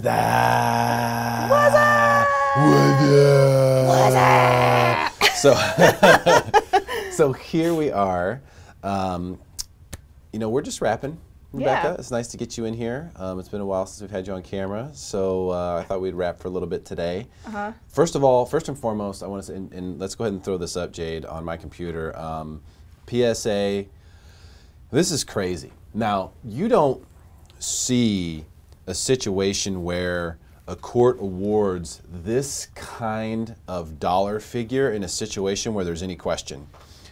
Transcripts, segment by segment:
What's up? What's up? What's up? So here we are. We're just wrapping. Rebecca, Yeah. it's nice to get you in here. It's been a while since we've had you on camera, so I thought we'd wrap for a little bit today. First and foremost, I want to say, and let's go ahead and throw this up, Jade, on my computer. PSA, this is crazy. Now, you don't see a situation where a court awards this kind of dollar figure in a situation where there's any question.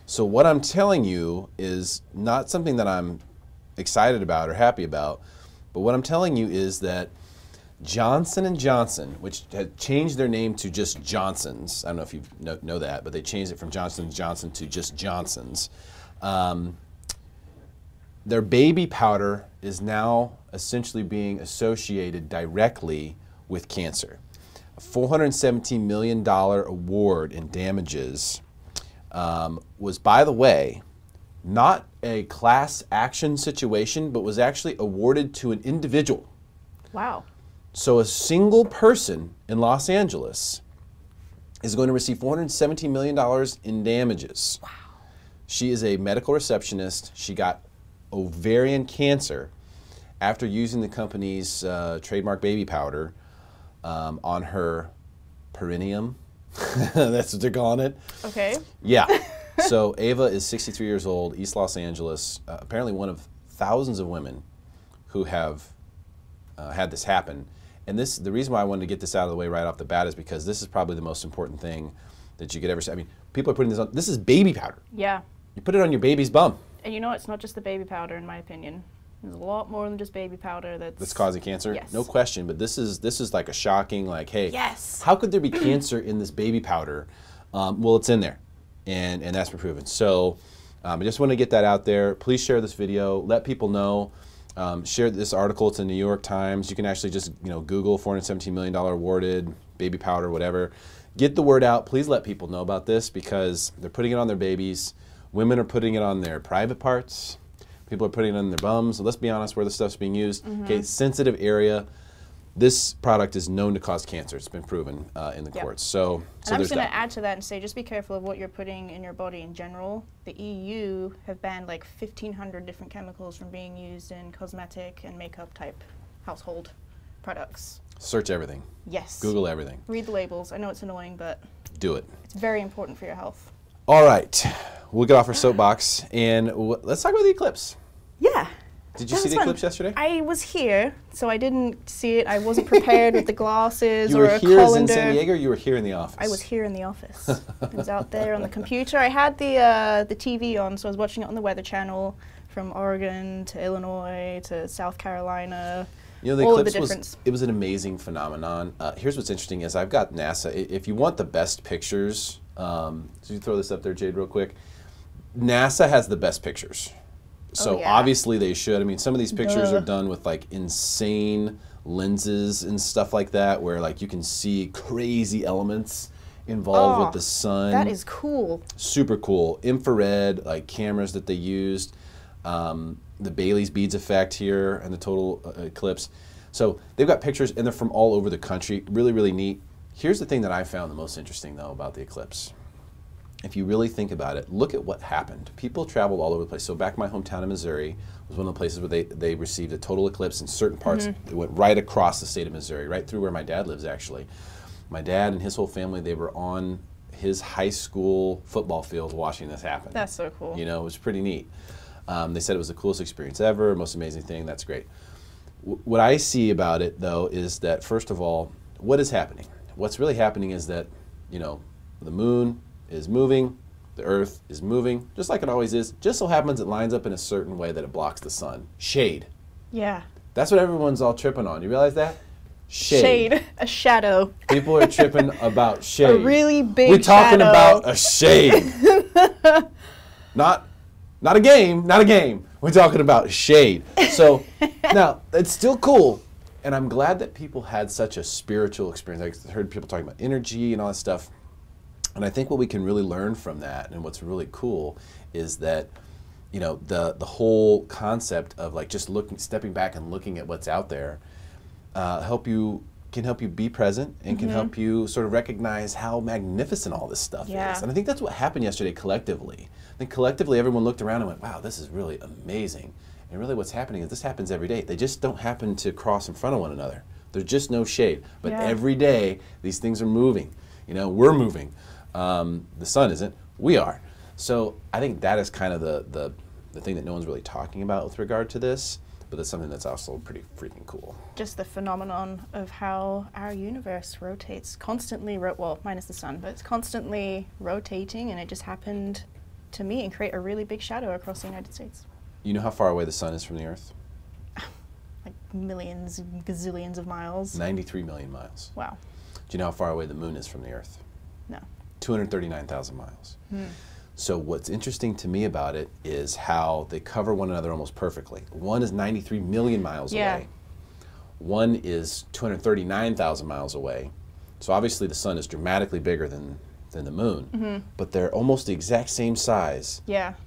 So what I'm telling you is not something that I'm excited about or happy about, but what I'm telling you is that Johnson & Johnson, which had changed their name to just Johnson's, I don't know if you know that, but they changed it from Johnson & Johnson to just Johnson's. Their baby powder is now essentially being associated directly with cancer. A $417 million award in damages was, by the way, not a class action situation, but was actually awarded to an individual. Wow. So a single person in Los Angeles is going to receive $417 million in damages. Wow. She is a medical receptionist. She got ovarian cancer after using the company's trademark baby powder on her perineum. That's what they're calling it. Okay. Yeah. So Ava is 63 years old, East Los Angeles, apparently one of thousands of women who have had this happen. And the reason why I wanted to get this out of the way right off the bat is because this is probably the most important thing that you could ever see. I mean, people are putting this on. This is baby powder. Yeah. You put it on your baby's bum. And you know, it's not just the baby powder, in my opinion. There's a lot more than just baby powder that's Causing cancer? Yes. No question, but this is like a shocking, like, hey, yes, how could there be cancer in this baby powder? Well, it's in there, and that's been proven. So I just want to get that out there. Please share this video. Let people know. Share this article. It's in the New York Times. You can actually just Google $417 million awarded baby powder, whatever. Get the word out. Please let people know about this because they're putting it on their babies. Women are putting it on their private parts. People are putting it on their bums. So let's be honest where the stuff's being used. Okay, sensitive area. This product is known to cause cancer. It's been proven in the courts. So and I'm there's just going that. to add to that and say, just be careful of what you're putting in your body in general. The EU have banned like 1,500 different chemicals from being used in cosmetic and makeup type household products. Search everything. Yes. Google everything. Read the labels. I know it's annoying, but Do it. it's very important for your health. All right. We'll get off our soapbox and let's talk about the eclipse. Yeah. Did you That see was the fun. eclipse yesterday? I was here, so I didn't see it. I wasn't prepared with the glasses You or were a here as colander. in San Diego, or you were here in the office? I was here in the office. I was out there on the computer. I had the TV on, so I was watching it on the Weather Channel from Oregon to Illinois to South Carolina. You know, the all of the eclipse difference. it was an amazing phenomenon. Here's what's interesting is I've got NASA. If you want the best pictures, so you throw this up there, Jade, real quick. NASA has the best pictures. So yeah. obviously they should. I mean, some of these pictures Duh. are done with like insane lenses and stuff like that, where like you can see crazy elements involved with the sun. That is cool. Super cool. Infrared like cameras that they used. The Bailey's beads effect here and the total eclipse. So they've got pictures and they're from all over the country. Really, really neat. Here's the thing that I found the most interesting though about the eclipse. If you really think about it, look at what happened. People traveled all over the place. So back in my hometown of Missouri was one of the places where they received a total eclipse in certain parts. It went right across the state of Missouri, right through where my dad lives actually. My dad and his whole family, they were on his high school football field watching this happen. That's so cool. You know, it was pretty neat. They said it was the coolest experience ever, most amazing thing. That's great. What I see about it, though, is that, first of all, what is happening? What's really happening is that, the moon is moving, the earth is moving, just like it always is. Just so happens it lines up in a certain way that it blocks the sun. Shade. Yeah. That's what everyone's all tripping on. You realize that? Shade. A shadow. People are tripping about shade. A really big We're talking shadow. about a shade. Not a game, not a game. We're talking about shade. So now it's still cool, and I'm glad that people had such a spiritual experience. I heard people talking about energy and all that stuff, and I think what we can really learn from that, and what's really cool, is that the whole concept of like just stepping back and looking at what's out there. can help you be present and can help you sort of recognize how magnificent all this stuff is. And I think that's what happened yesterday collectively. I think collectively everyone looked around and went, wow, this is really amazing. And really what's happening is this happens every day. They just don't happen to cross in front of one another. There's just no shade. But every day these things are moving. You know, we're moving. The sun isn't, we are. So I think that is kind of the thing that no one's really talking about with regard to this. But that's something that's also pretty freaking cool. Just the phenomenon of how our universe rotates constantly, well, minus the sun, but it's constantly rotating, and it just happened to me and create a really big shadow across the United States. You know how far away the sun is from the Earth? Like millions, gazillions of miles. 93 million miles. Wow. Do you know how far away the moon is from the Earth? No. 239,000 miles. So what's interesting to me about it is how they cover one another almost perfectly. One is 93 million miles away. One is 239,000 miles away. So obviously the sun is dramatically bigger than the moon, but they're almost the exact same size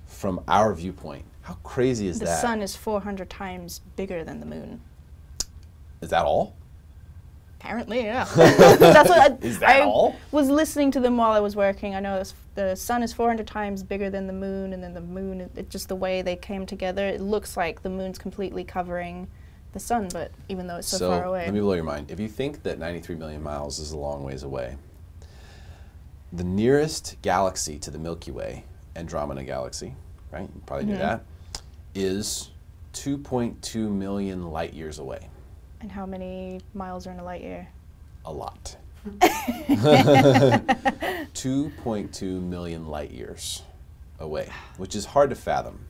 from our viewpoint. How crazy is that? The sun is 400 times bigger than the moon. Is that all? Apparently, yeah. That's what Is that all? Was listening to them while I was working. I know the sun is 400 times bigger than the moon, and then the moon, just the way they came together, it looks like the moon's completely covering the sun, but even though it's so far away. Let me blow your mind. If you think that 93 million miles is a long ways away, the nearest galaxy to the Milky Way, Andromeda Galaxy, right? You probably knew that, is 2.2 million light years away. And how many miles are in a light year? A lot. 2.2 million light years away, which is hard to fathom.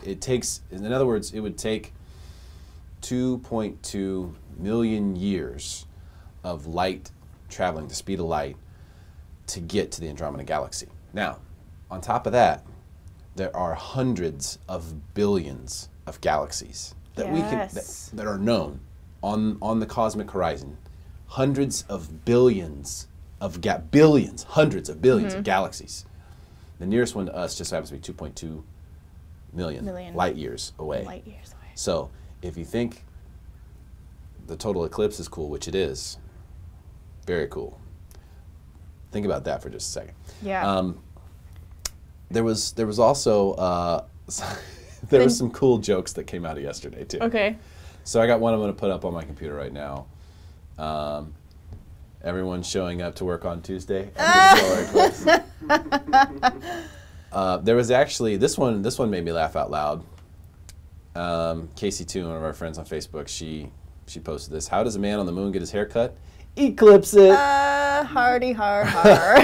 It takes, in other words, it would take 2.2 million years of light traveling, the speed of light, to get to the Andromeda Galaxy. Now, on top of that, there are hundreds of billions of galaxies that we can that are known on the cosmic horizon. Hundreds of billions of hundreds of billions of galaxies. The nearest one to us just happens to be 2.2 million light years away. Light years away. So if you think the total eclipse is cool, which it is, very cool. Think about that for just a second. Yeah. There was also there was some cool jokes that came out of yesterday too. Okay. So I got one I'm going to put up on my computer right now. Everyone's showing up to work on Tuesday. There was actually this one made me laugh out loud. Casey Toon, one of our friends on Facebook, she posted this. How does a man on the moon get his hair cut? Eclipse it. Hardy har har.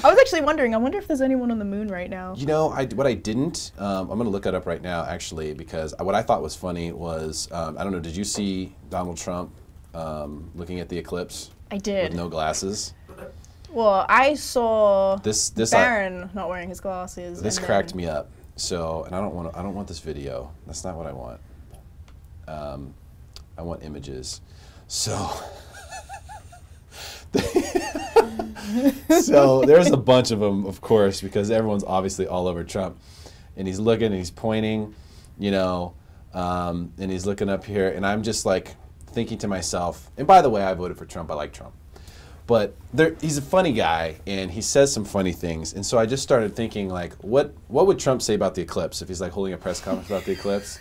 I was actually wondering, I wonder if there's anyone on the moon right now. You know, what I didn't, I'm going to look it up right now, actually, because what I thought was funny was, I don't know, did you see Donald Trump looking at the eclipse? I did. With no glasses? Well, I saw this Barron not wearing his glasses. This cracked me up. So, and I don't want this video. That's not what I want. I want images. So, so there's a bunch of them, of course, because everyone's obviously all over Trump. And he's looking and he's pointing, you know, and he's looking up here. And I'm just like thinking to myself, and by the way, I voted for Trump. I like Trump. But he's a funny guy, and he says some funny things. And so I just started thinking, like, what would Trump say about the eclipse if he's like holding a press conference about the eclipse?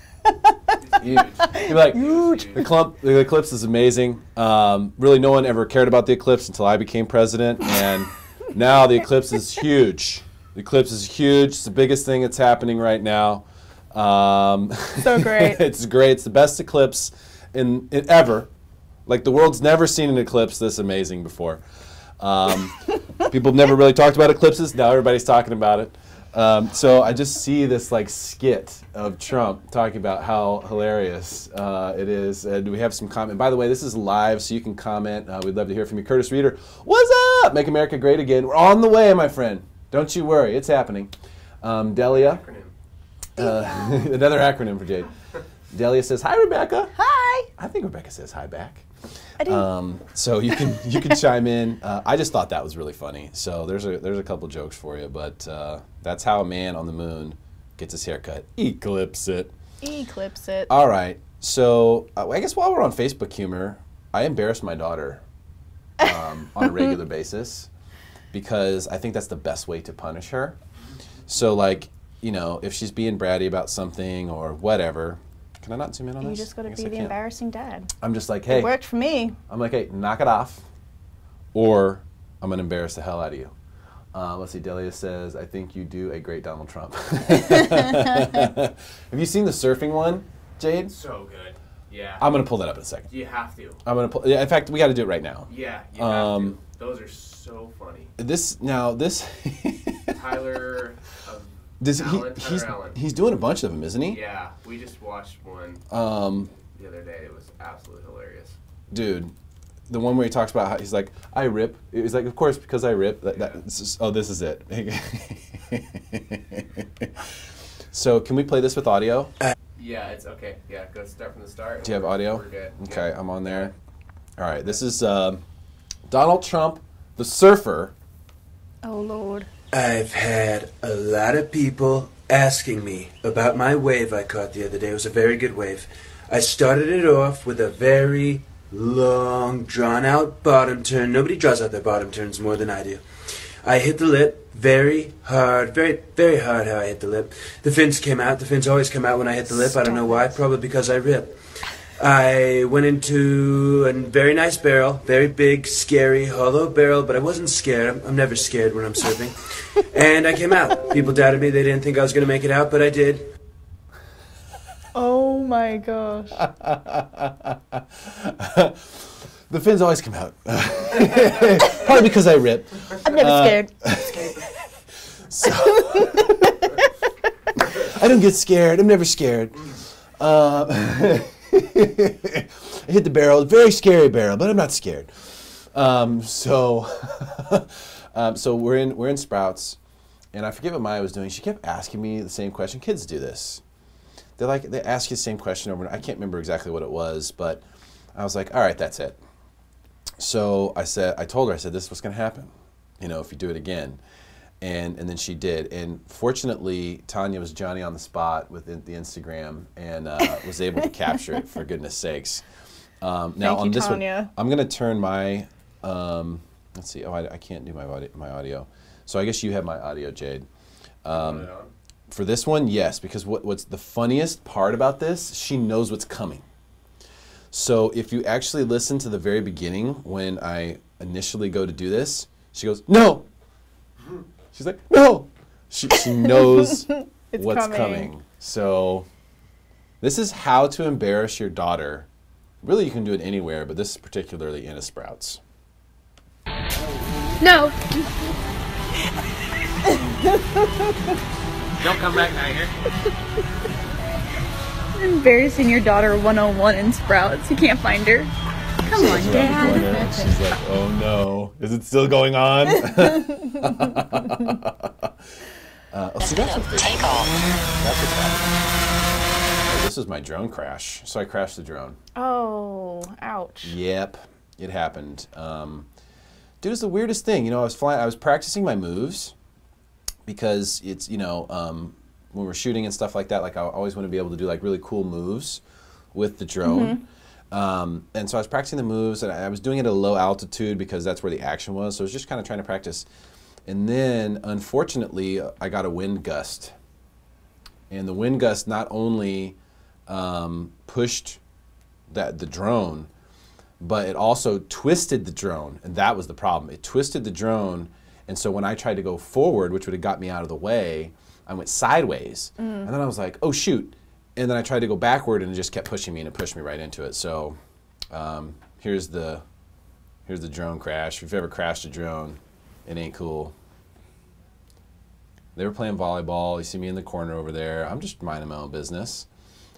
Huge. He'd be like, huge. The eclipse is amazing. Really, no one ever cared about the eclipse until I became president, and now the eclipse is huge. The eclipse is huge. It's the biggest thing that's happening right now. So great. It's great. It's the best eclipse in ever. Like, the world's never seen an eclipse this amazing before. People have never really talked about eclipses. Now everybody's talking about it. So I just see this like skit of Trump talking about how hilarious it is. And we have some comment. By the way, this is live, so you can comment. We'd love to hear from you. Curtis Reeder, what's up? Make America Great Again. We're on the way, my friend. Don't you worry. It's happening. Delia. Another acronym for Jade. Delia says, hi, Rebecca. Hi. I think Rebecca says hi back. I do. So you can chime in. I just thought that was really funny. So there's a couple jokes for you, but that's how a man on the moon gets his hair cut. Eclipse it. Eclipse it. All right. So I guess while we're on Facebook humor, I embarrass my daughter on a regular basis because I think that's the best way to punish her. So like, you know, if she's being bratty about something or whatever, can I not zoom in on this? You just got to be the embarrassing dad. I'm just like, hey. It worked for me. I'm like, hey, knock it off, or I'm going to embarrass the hell out of you. Let's see, Delia says, I think you do a great Donald Trump. Have you seen the surfing one, Jade? So good. Yeah. I'm going to pull that up in a second. You have to. I'm going to pull, yeah, in fact, we got to do it right now. Yeah, you have to. Those are so funny. This Tyler he's doing a bunch of them, isn't he? Yeah, we just watched one the other day. It was absolutely hilarious. Dude, the one where he talks about how he's like, I rip. He's like, of course, because I rip. This is it. So can we play this with audio? Yeah, it's okay. Yeah, go start from the start. Do you have audio? We're good. Okay, yeah. I'm on there. All right, this is Donald Trump, the surfer. Oh, Lord. I've had a lot of people asking me about my wave I caught the other day. It was a very good wave. I started it off with a very long, drawn-out bottom turn. Nobody draws out their bottom turns more than I do. I hit the lip very hard, very, very hard how I hit the lip. The fins came out. The fins always come out when I hit the lip. I don't know why. Probably because I rip. I went into a very nice barrel, very big, scary, hollow barrel, but I wasn't scared. I'm never scared when I'm surfing. And I came out. People doubted me. They didn't think I was going to make it out, but I did. Oh my gosh. The fins always come out. Probably because I rip. I'm never scared. So I don't get scared. I'm never scared. I hit the barrel, very scary barrel, but I'm not scared. So we're in Sprouts, and I forget what Maya was doing. She kept asking me the same question. Kids do this. They ask you the same question over and I can't remember exactly what it was, but I was like, all right, that's it. So I told her, this is what's going to happen, you know, if you do it again. And then she did. And fortunately, Tanya was Johnny on the spot with the Instagram and was able to capture it, for goodness sakes. Now on this Tanya. one, I'm going to turn my, let's see, I can't do my audio. So I guess you have my audio, Jade. For this one, yes, because what's the funniest part about this, she knows what's coming. So if you actually listen to the very beginning, when I initially go to do this, she goes, no! She's like, no! She knows what's coming. So this is how to embarrass your daughter. Really, you can do it anywhere, but this is particularly in a Sprouts. No! Don't come back now here. Embarrassing your daughter 101 in Sprouts. You can't find her. Come on, Dad. She's like, oh no. Is it still going on? So that's what's happening. This is my drone crash. So I crashed the drone. Oh, ouch. Yep, it happened. Dude, it's the weirdest thing. You know, I was practicing my moves because it's, you know, when we're shooting and stuff like that, like I always want to be able to do like really cool moves with the drone. And so I was practicing the moves, and I was doing it at a low altitude because that's where the action was. So I was just kind of trying to practice. And then, unfortunately, I got a wind gust. And the wind gust not only pushed the drone, but it also twisted the drone. And that was the problem. It twisted the drone. And so when I tried to go forward, which would have got me out of the way, I went sideways. And then I was like, oh, shoot. And then I tried to go backward, and it just kept pushing me, and it pushed me right into it. So here's the drone crash. If you've ever crashed a drone, it ain't cool. They were playing volleyball. You see me in the corner over there. I'm just minding my own business.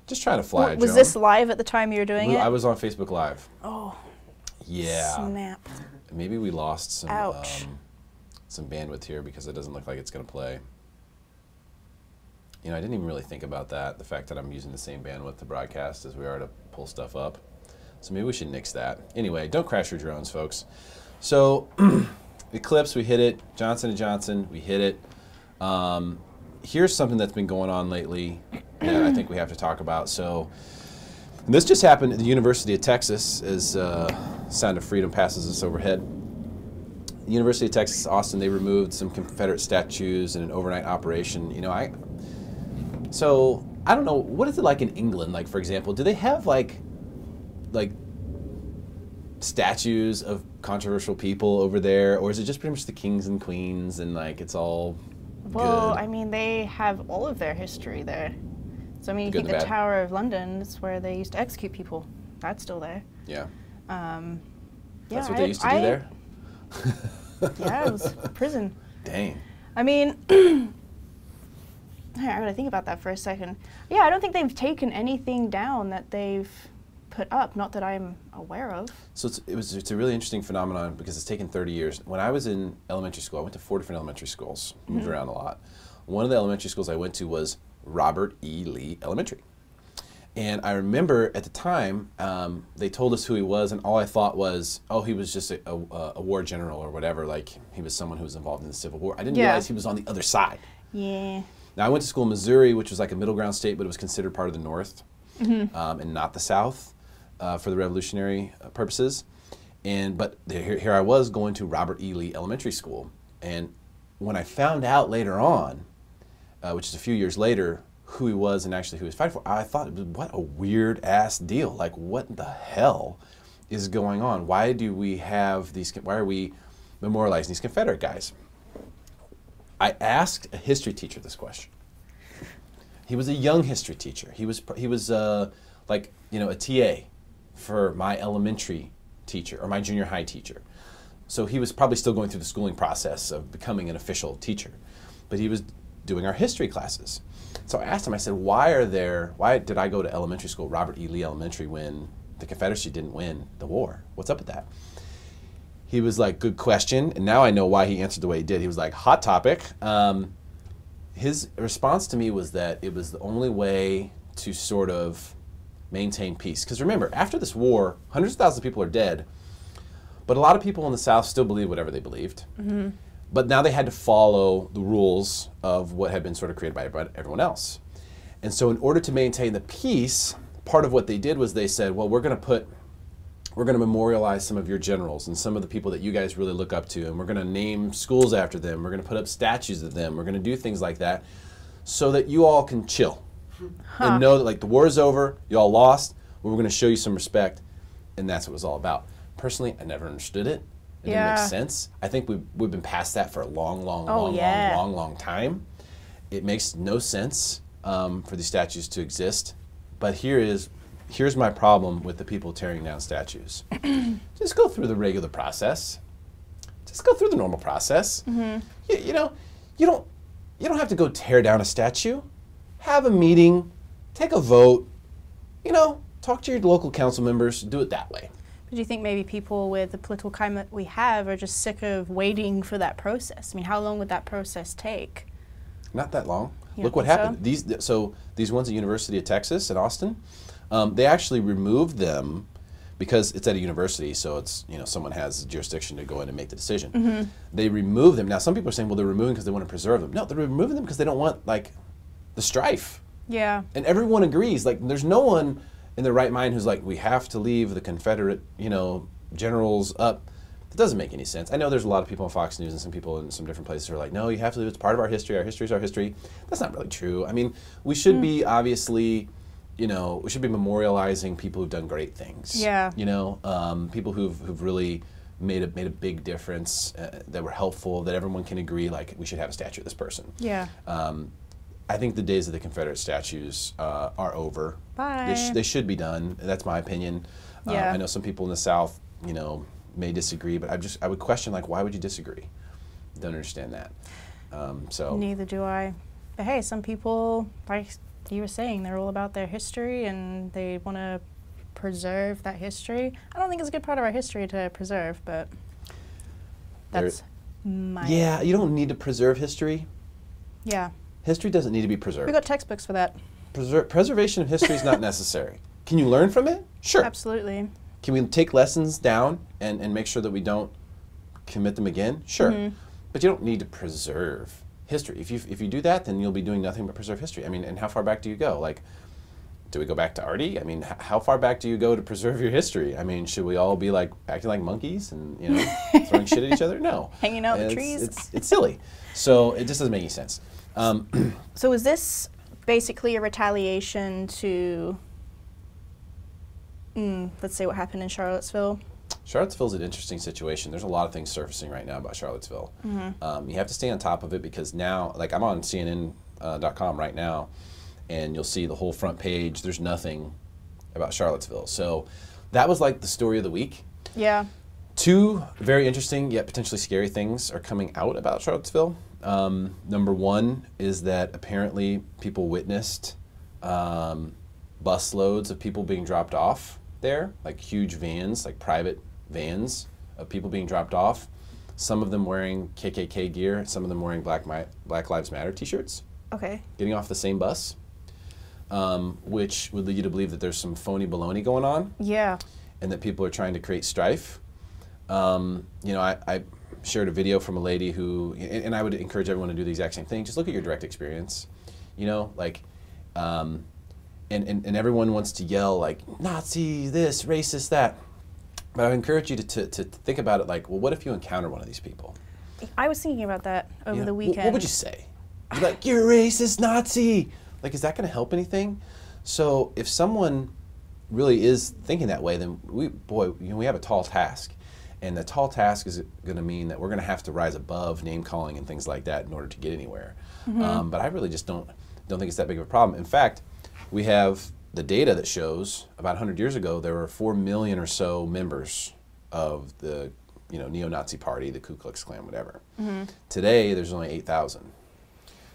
Just trying to fly a drone. Was this live at the time you were doing it? I was on Facebook Live. Oh. Yeah. Snap. Maybe we lost some bandwidth here because it doesn't look like it's going to play. You know, I didn't even really think about that, the fact that I'm using the same bandwidth to broadcast as we are to pull stuff up. So maybe we should nix that. Anyway, don't crash your drones, folks. So, Eclipse, we hit it. Johnson & Johnson, we hit it. Here's something that's been going on lately that I think we have to talk about. So, And this just happened at the University of Texas as Sound of Freedom passes us overhead. The University of Texas, Austin, they removed some Confederate statues in an overnight operation. You know, so I don't know, what is it like in England? Like, for example, do they have like statues of controversial people over there, or is it just pretty much the kings and queens and like it's all well, good? I mean, they have all of their history there. So I mean, you Good think and the bad. Tower of London is where they used to execute people. That's still there. Yeah. Yeah, That's what they used to do there? Yeah, it was prison. Dang. I mean, I gotta think about that for a second. Yeah, I don't think they've taken anything down that they've put up, not that I'm aware of. So it's a really interesting phenomenon because it's taken 30 years. When I was in elementary school, I went to 4 different elementary schools, moved around a lot. One of the elementary schools I went to was Robert E. Lee Elementary. And I remember at the time, they told us who he was, and all I thought was, oh, he was just a war general or whatever, like he was someone who was involved in the Civil War. I didn't realize he was on the other side. Yeah. Now, I went to school in Missouri, which was like a middle ground state, but it was considered part of the North and not the South for the revolutionary purposes. But here I was going to Robert E. Lee Elementary School. And when I found out later on, which is a few years later, who he was and actually who he was fighting for, I thought, what a weird ass deal. Like, what the hell is going on? Why do we have these, why are we memorializing these Confederate guys? I asked a history teacher this question. He was a young history teacher. He was like, you know, a TA for my elementary teacher or my junior high teacher. So he was probably still going through the schooling process of becoming an official teacher. But he was doing our history classes. So I asked him, I said, why did I go to elementary school, Robert E. Lee Elementary, when the Confederacy didn't win the war? What's up with that? He was like, good question. And now I know why he answered the way he did. He was like, hot topic. His response to me was that it was the only way to sort of maintain peace. Because remember, after this war, hundreds of thousands of people are dead, but a lot of people in the South still believe whatever they believed. But now they had to follow the rules of what had been sort of created by everyone else. And so in order to maintain the peace, part of what they did was they said, well, we're going to memorialize some of your generals and some of the people that you guys really look up to, and we're going to name schools after them. We're going to put up statues of them. We're going to do things like that so that you all can chill and know that like the war is over, you all lost, but we're going to show you some respect, and that's what it was all about. Personally, I never understood it. It didn't make sense. I think we've been past that for a long time. It makes no sense for these statues to exist. But here's my problem with the people tearing down statues. Just go through the regular process. Just go through the normal process. You know, you don't have to go tear down a statue. Have a meeting, take a vote. You know, talk to your local council members. Do it that way. Do you think maybe people with the political climate we have are just sick of waiting for that process? I mean, how long would that process take? Not that long. You Look what think happened. so? These ones at University of Texas in Austin, they actually removed them because it's at a university, so it's, you know, someone has jurisdiction to go in and make the decision. They removed them. Now some people are saying, well, they're removing because they want to preserve them. No, they're removing them because they don't want like the strife. Yeah. And everyone agrees. Like, there's no one in their right mind who's like, we have to leave the Confederate, you know, generals up. It doesn't make any sense. I know there's a lot of people on Fox News and some people in some different places who are like, no, you have to leave. It's part of our history. Our history is our history. That's not really true. I mean, we should be obviously, you know, we should be memorializing people who've done great things. Yeah. You know, people who've really made a big difference, that were helpful, that everyone can agree, like, we should have a statue of this person. Yeah. I think the days of the Confederate statues are over. Bye. They should be done. That's my opinion. Yeah. I know some people in the South, you know, may disagree, but I would question, like, why would you disagree? Don't understand that. So Neither do I. But hey, some people, like you were saying, they're all about their history and they want to preserve that history. I don't think it's a good part of our history to preserve, but that's my... Yeah, you don't need to preserve history. Yeah. History doesn't need to be preserved. We got textbooks for that. Preservation of history is not necessary. Can you learn from it? Sure. Absolutely. Can we take lessons down and make sure that we don't commit them again? Sure. But you don't need to preserve history. If you do that, then you'll be doing nothing but preserve history. I mean, and how far back do you go? Like, do we go back to Artie? I mean, how far back do you go to preserve your history? I mean, should we all be like acting like monkeys and throwing shit at each other? No. Hanging out in the trees. It's silly. So it just doesn't make any sense. So is this basically a retaliation to, let's say, what happened in Charlottesville? Charlottesville's an interesting situation. There's a lot of things surfacing right now about Charlottesville. You have to stay on top of it because now, like I'm on CNN.com right now, and you'll see the whole front page. There's nothing about Charlottesville. So that was like the story of the week. Yeah. Two very interesting yet potentially scary things are coming out about Charlottesville. Number one is that apparently people witnessed busloads of people being dropped off there, like huge vans, like private vans of people being dropped off. Some of them wearing KKK gear, some of them wearing Black Lives Matter t-shirts. Okay. Getting off the same bus, which would lead you to believe that there's some phony baloney going on. Yeah. And that people are trying to create strife. I shared a video from a lady who, and I would encourage everyone to do the exact same thing. Just look at your direct experience. And everyone wants to yell like Nazi this, racist that. But I would encourage you to think about it like, well, what if you encounter one of these people? I was thinking about that over the weekend. What would you say? You'd be like, you're a racist Nazi. Like, is that going to help anything? So if someone really is thinking that way, then we have a tall task. And the tall task is going to mean that we're going to have to rise above name calling and things like that in order to get anywhere. But I really just don't think it's that big of a problem. In fact, we have the data that shows about 100 years ago there were 4 million or so members of the neo-Nazi party, the Ku Klux Klan, whatever. Today there's only 8,000.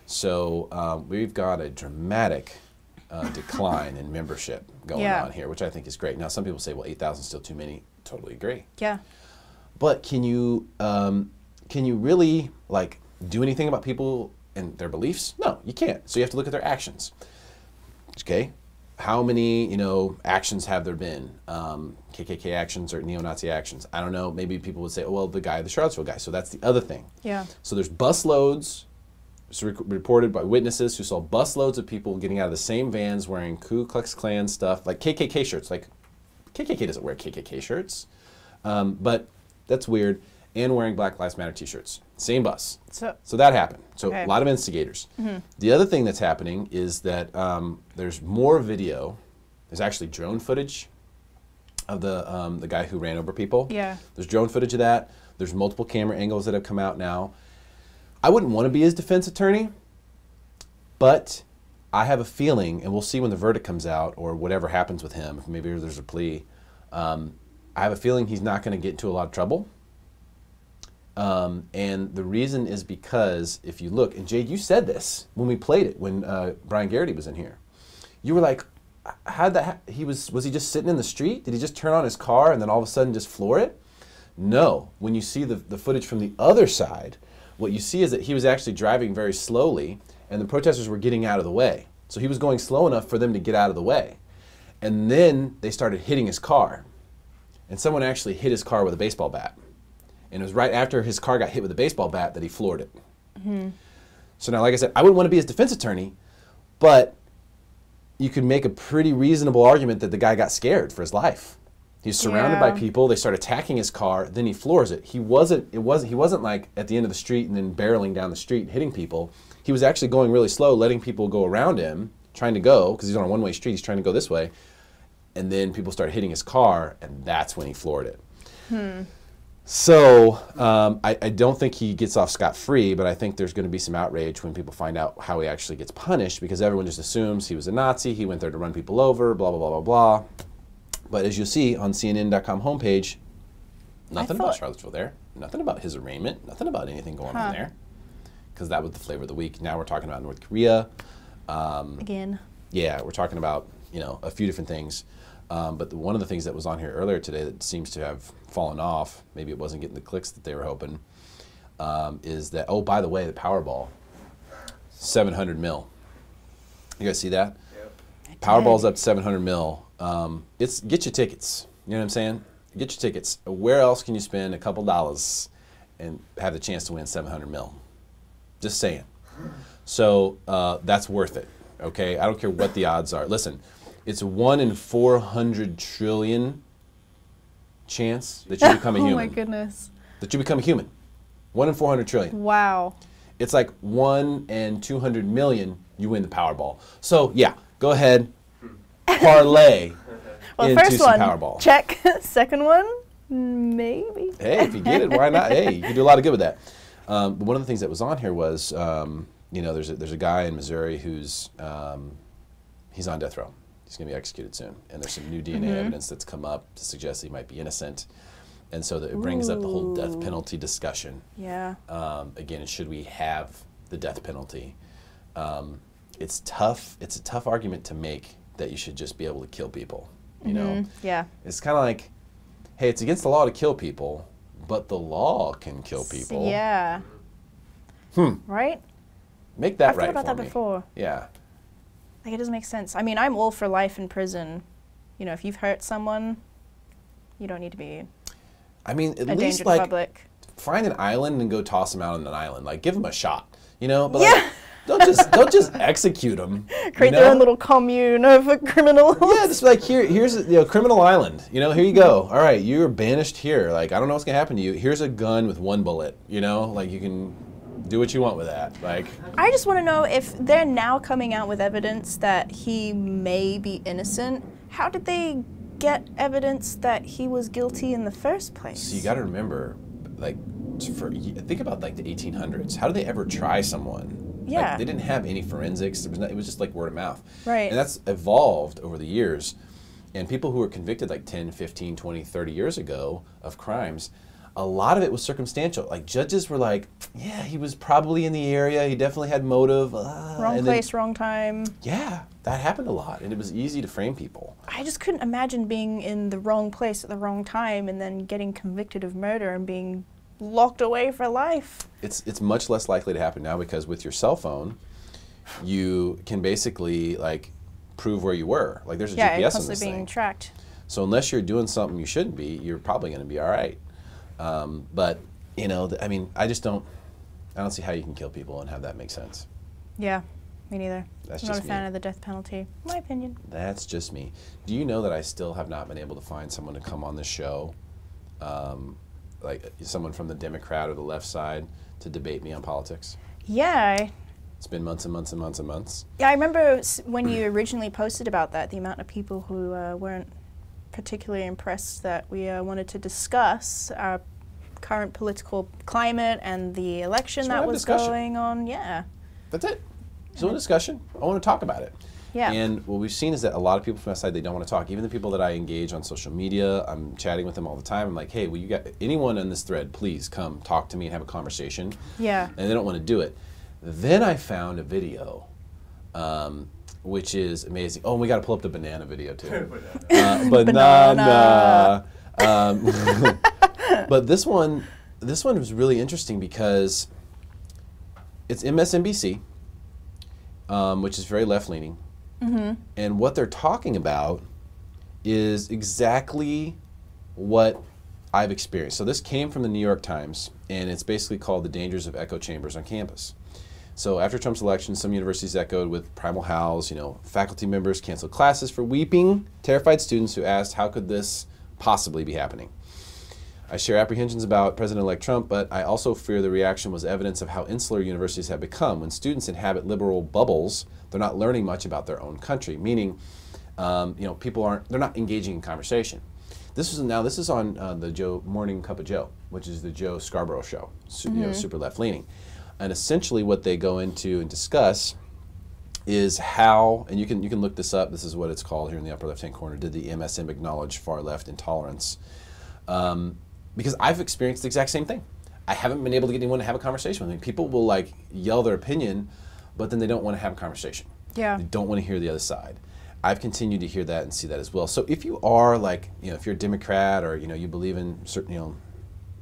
So we've got a dramatic decline in membership going on here, which I think is great. Now some people say, well, 8,000 is still too many. Totally agree. Yeah. But can you really like do anything about people and their beliefs? No, you can't. So you have to look at their actions. Okay, how many actions have there been? KKK actions or neo-Nazi actions? I don't know. Maybe people would say, oh, well, the Charlottesville guy. So that's the other thing. Yeah. So there's busloads. It's reported by witnesses who saw busloads of people getting out of the same vans wearing Ku Klux Klan stuff, like KKK shirts. Like KKK doesn't wear KKK shirts, but that's weird. And wearing Black Lives Matter t-shirts. Same bus. So that happened. So a lot of instigators. The other thing that's happening is that there's more video. There's actually drone footage of the guy who ran over people. Yeah. There's drone footage of that. There's multiple camera angles that have come out now. I wouldn't want to be his defense attorney, but I have a feeling, and we'll see when the verdict comes out or whatever happens with him, if maybe there's a plea, I have a feeling he's not going to get into a lot of trouble. And the reason is because if you look, and Jade, you said this when we played it, when Brian Garrity was in here. You were like, how'd that was he just sitting in the street? Did he just turn on his car and then all of a sudden just floor it? No. When you see the footage from the other side, what you see is that he was actually driving very slowly and the protesters were getting out of the way. So he was going slow enough for them to get out of the way. And then they started hitting his car. And someone actually hit his car with a baseball bat. And it was right after his car got hit with a baseball bat that he floored it. So now, like I said, I wouldn't want to be his defense attorney, but you could make a pretty reasonable argument that the guy got scared for his life. He's surrounded by people. They start attacking his car. Then he floors it. He wasn't like at the end of the street and then barreling down the street and hitting people. He was actually going really slow, letting people go around him, trying to go, because he's on a one-way street. He's trying to go this way. And then people started hitting his car, and that's when he floored it. So I don't think he gets off scot-free, but I think there's going to be some outrage when people find out how he actually gets punished, because everyone just assumes he was a Nazi, he went there to run people over, blah, blah, blah, blah, blah. But as you'll see on CNN.com homepage, nothing about Charlottesville there, nothing about his arraignment, nothing about anything going on there, because that was the flavor of the week. Now we're talking about North Korea. Again. Yeah, we're talking about a few different things. But one of the things that was on here earlier today that seems to have fallen off, maybe it wasn't getting the clicks that they were hoping, is that, oh, by the way, the Powerball, 700 mil. You guys see that? Yep. Powerball's up to 700 mil. Get your tickets. You know what I'm saying? Get your tickets. Where else can you spend a couple dollars and have the chance to win 700 mil? Just saying. So that's worth it. Okay, I don't care what the odds are. Listen, It's 1 in 400 trillion chance that you become a human. Oh my goodness. That you become a human. 1 in 400 trillion. Wow. It's like 1 in 200 million, you win the Powerball. So yeah, go ahead, parlay well, into first some one, Powerball. check. Second one, maybe. Hey, if you get it, why not? Hey, you can do a lot of good with that. But one of the things that was on here was, you know, there's a guy in Missouri who's he's on death row. He's going to be executed soon, and there's some new DNA evidence that's come up to suggest he might be innocent, and so it brings up the whole death penalty discussion. Yeah. Again, should we have the death penalty? It's tough. It's a tough argument to make that you should just be able to kill people. You know. Yeah. It's kind of like, hey, it's against the law to kill people, but the law can kill people. Yeah. Right? Make that I've right thought about for that me. before. Yeah. Like, it doesn't make sense. I mean, I'm all for life in prison. You know, if you've hurt someone, you don't need to be I mean, at a danger least to like public. find an island and go toss them out on an island. Like, give them a shot. You know, but Yeah. like, don't just execute them. Create their own little commune of criminals. Yeah, just like here's a criminal island. You know, here you go. All right, you're banished here. Like, I don't know what's gonna happen to you. Here's a gun with 1 bullet. You know, like you can do what you want with that. Like, I just want to know if they're now coming out with evidence that he may be innocent. How did they get evidence that he was guilty in the first place? so you got to remember, like, think about like the 1800s. How did they ever try someone? Yeah. Like, they didn't have any forensics. It was just like word of mouth. Right. And that's evolved over the years. And people who were convicted like 10, 15, 20, 30 years ago of crimes, a lot of it was circumstantial. Like, judges were like, yeah, he was probably in the area. He definitely had motive. Wrong place, wrong time. Yeah, that happened a lot. And it was easy to frame people. I just couldn't imagine being in the wrong place at the wrong time and then getting convicted of murder and being locked away for life. It's much less likely to happen now because with your cell phone, you can basically like prove where you were. Like, there's a Yeah, GPS you're on constantly this being thing. tracked. So unless you're doing something you shouldn't be, you're probably going to be all right. But you know, I mean, I don't see how you can kill people and have that make sense. Yeah, me neither. That's I'm not just a fan me. of the death penalty. My opinion. That's just me. Do you know that I still have not been able to find someone to come on this show, like someone from the Democrat or the left side, to debate me on politics? Yeah. It's been months and months and months and months. Yeah, I remember when you originally posted about that, the amount of people who weren't particularly impressed that we wanted to discuss our current political climate and the election that was going on. Yeah. That's it. There's no discussion. I want to talk about it. Yeah. And what we've seen is that a lot of people from that side, they don't want to talk. Even the people that I engage on social media, I'm chatting with them all the time. I'm like, hey, well, you got anyone on this thread, please come talk to me and have a conversation. Yeah. And they don't want to do it. Then I found a video, which is amazing. Oh, and we got to pull up the banana video too. Banana. But this one was really interesting because it's MSNBC, which is very left-leaning. And what they're talking about is exactly what I've experienced. So this came from the New York Times, and it's basically called The Dangers of Echo Chambers on Campus. So after Trump's election, some universities echoed with primal howls, faculty members canceled classes for weeping, terrified students who asked, how could this possibly be happening? I share apprehensions about President-elect Trump, but I also fear the reaction was evidence of how insular universities have become. When students inhabit liberal bubbles, they're not learning much about their own country, meaning, they're not engaging in conversation. This is on the Morning Cup of Joe, which is the Joe Scarborough show, super left-leaning. And essentially what they go into and discuss is how, and you can look this up, this is what it's called here in the upper left-hand corner, did the MSM acknowledge far-left intolerance? Because I've experienced the exact same thing. I haven't been able to get anyone to have a conversation with me. People will like yell their opinion, but then they don't want to have a conversation. Yeah. They don't want to hear the other side. I've continued to hear that and see that as well. So if you are like, if you're a Democrat or, you believe in certain,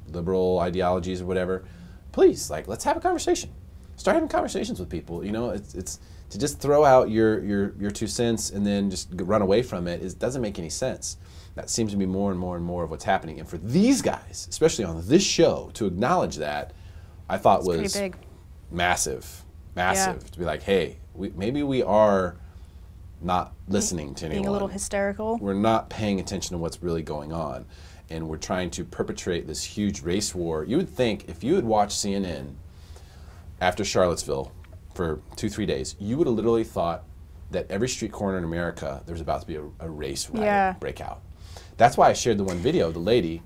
liberal ideologies or whatever, please, let's have a conversation. Start having conversations with people. It's to just throw out your 2 cents and then just run away from it doesn't make any sense. That seems to be more and more and more of what's happening. And for these guys, especially on this show, to acknowledge that, I thought was pretty big. massive. To be like, hey, maybe we are not listening to anyone. Being a little hysterical. We're not paying attention to what's really going on. And we're trying to perpetrate this huge race war. You would think if you had watched CNN after Charlottesville for 2-3 days, you would have literally thought that every street corner in America, there's about to be a race riot break out. That's why I shared the one video of the lady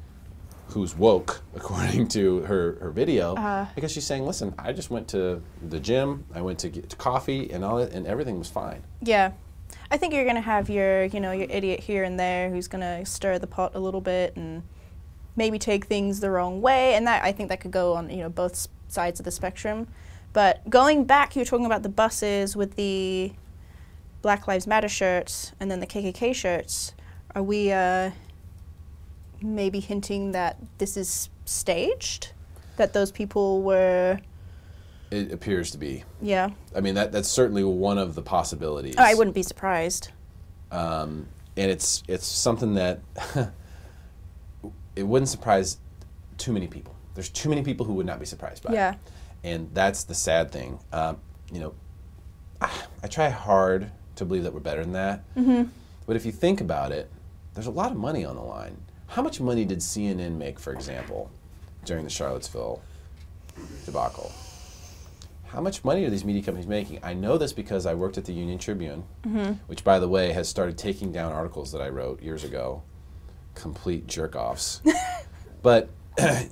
who's woke, according to her video, because she's saying, listen, I just went to the gym, I went to get coffee and all that, and everything was fine. Yeah. I think you're going to have your, you know, your idiot here and there who's going to stir the pot a little bit and maybe take things the wrong way, and that I think that could go on, you know, both sides of the spectrum. But going back, you were talking about the buses with the Black Lives Matter shirts and then the KKK shirts. Are we maybe hinting that this is staged? That those people were... It appears to be. Yeah. I mean, that's certainly one of the possibilities. I wouldn't be surprised. And it's something that it wouldn't surprise too many people. There's too many people who would not be surprised by it. And that's the sad thing. You know, I try hard to believe that we're better than that. But if you think about it, there's a lot of money on the line. How much money did CNN make, for example, during the Charlottesville debacle? How much money are these media companies making? I know this because I worked at the Union Tribune, which, by the way, has started taking down articles that I wrote years ago. Complete jerk-offs. But,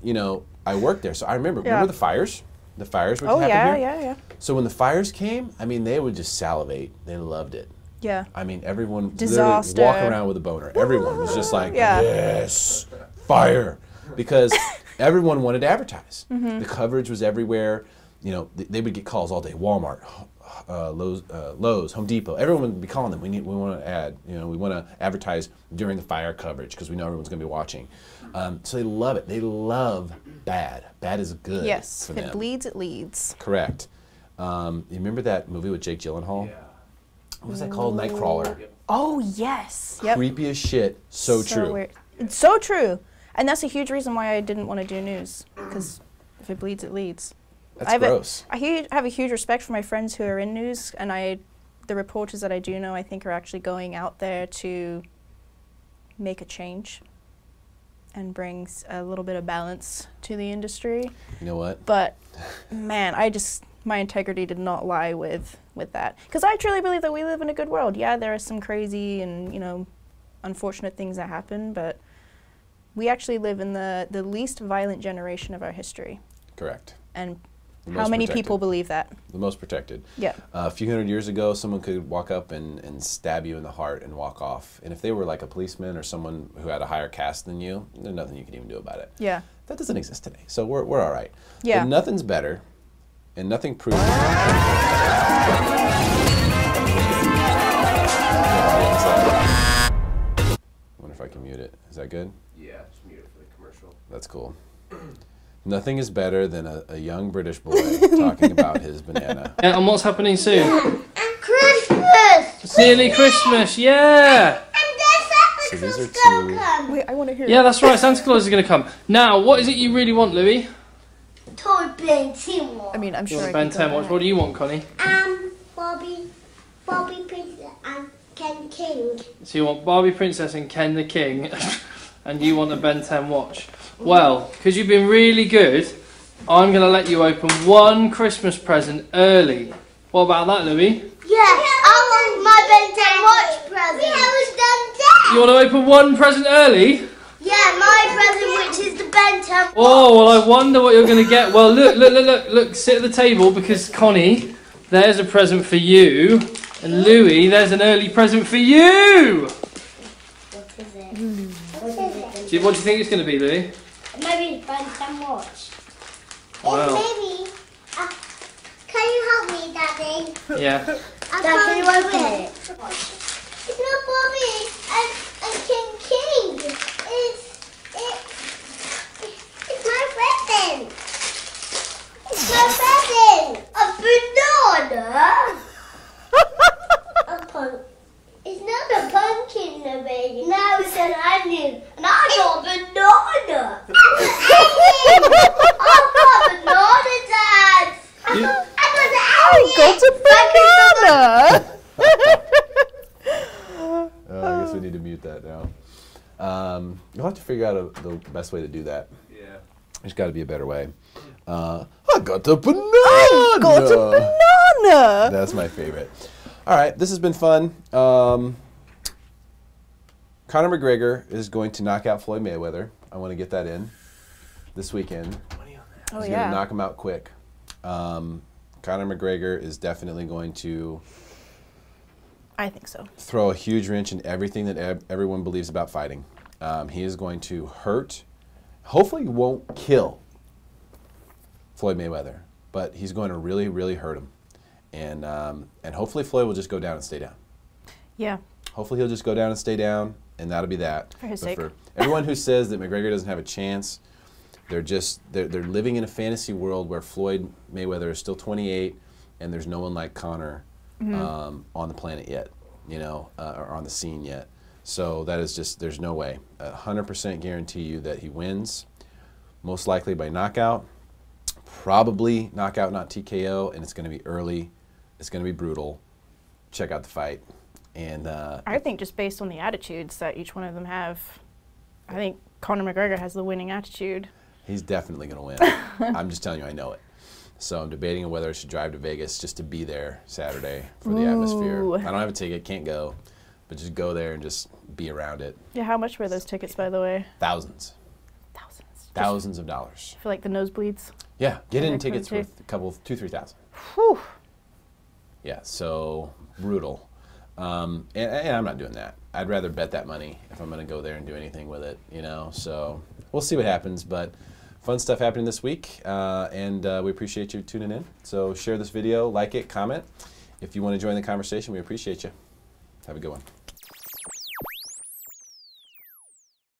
you know, I worked there, so I remember the fires? The fires would happen here? Yeah. So when the fires came, I mean, they would just salivate. They loved it. Yeah. I mean, everyone Disaster. literally walk around with a boner. Everyone was just like, yes, fire. Because everyone wanted to advertise. The coverage was everywhere. You know, they would get calls all day. Walmart, Lowe's, Home Depot. Everyone would be calling them. We want to add. You know, we want to advertise during the fire coverage because we know everyone's going to be watching. So they love it. They love bad. Bad is good. Yes, for if them. it bleeds, it leads. Correct. You remember that movie with Jake Gyllenhaal? Yeah. What was that called? Nightcrawler. Oh yes. Yep. Creepy as shit. So true. Weird. It's so true, and that's a huge reason why I didn't want to do news, because if it bleeds, it leads. That's gross. I have a huge respect for my friends who are in news, and the reporters that I do know, I think, are actually going out there to make a change and bring a little bit of balance to the industry. You know what? But man, my integrity did not lie with that, because I truly believe that we live in a good world. Yeah, there are some crazy and, you know, unfortunate things that happen, but we actually live in the least violent generation of our history. Correct. And how many people believe that? The most protected. Yeah. A few hundred years ago, someone could walk up and stab you in the heart and walk off. And if they were like a policeman or someone who had a higher caste than you, there's nothing you could even do about it. Yeah. That doesn't exist today. So we're all right. Yeah. But nothing's better, and nothing proves. I wonder if I can mute it. Is that good? Yeah, just mute it for the commercial. That's cool. Nothing is better than a young British boy talking about his banana. Yeah, and what's happening soon? Christmas! It's nearly Christmas, yeah! So these are two. Wait, I want to hear. Yeah, that's right, Santa Claus is going to come. Now, what is it you really want, Louis? Toy Ben 10 watch. I mean, I'm You sure. want Ben 10 watch. What do you want, Connie? Bobby Princess and Ken King. So you want Barbie Princess and Ken the King, and you want a Ben 10 watch. Well, because you've been really good, I'm going to let you open one Christmas present early. What about that, Louis? Yeah, I want my Ben 10 watch present. Yeah, I was done that. You want to open one present early? Yeah, my present, which is the Ben 10 watch. Oh, well, I wonder what you're going to get. Well, look, sit at the table, because Connie, there's a present for you. And Louis, there's an early present for you! What is it? What do you think it's going to be, Louis? Maybe Ben 10 watch. Wow. Maybe. Can you help me, Daddy? Yeah. Dad, can you open it? It's not Bobby and King. It's my present. It's my present. A banana. It's not a pumpkin, baby. No, it's an onion. And I got a banana. I got a banana, Dad. I got an onion. Got a banana. figure out the best way to do that. Yeah. There's got to be a better way. I got a banana. I got a banana. That's my favorite. All right, this has been fun. Conor McGregor is going to knock out Floyd Mayweather. I want to get that in this weekend. Oh, He's yeah. going to knock him out quick. Conor McGregor is definitely going to I think so. throw a huge wrench in everything that everyone believes about fighting. He is going to hurt, hopefully won't kill Floyd Mayweather, but he's going to really, really hurt him. And hopefully Floyd will just go down and stay down. Yeah. Hopefully he'll just go down and stay down, and that'll be that. For his But sake. for everyone who says that McGregor doesn't have a chance, they're living in a fantasy world where Floyd Mayweather is still 28, and there's no one like Conor on the planet yet, or on the scene yet. So that is just, there's no way. 100% guarantee you that he wins, most likely by knockout, probably knockout, not TKO, and it's going to be early. It's going to be brutal. Check out the fight. And I think just based on the attitudes that each one of them have, I think Conor McGregor has the winning attitude. he's definitely going to win. I'm just telling you, I know it. So I'm debating on whether I should drive to Vegas just to be there Saturday for the atmosphere. I don't have a ticket, can't go, but just go there and just be around it. Yeah, how much were those tickets, by the way? Thousands. Thousands of dollars. For like the nosebleeds? Yeah, get in Like tickets for the with a couple, 2,000-3,000. Whew. Yeah, so brutal. And I'm not doing that. I'd rather bet that money if I'm going to go there and do anything with it, So we'll see what happens, but fun stuff happening this week, and we appreciate you tuning in. So share this video, like it, comment. If you want to join the conversation, we appreciate you. Have a good one.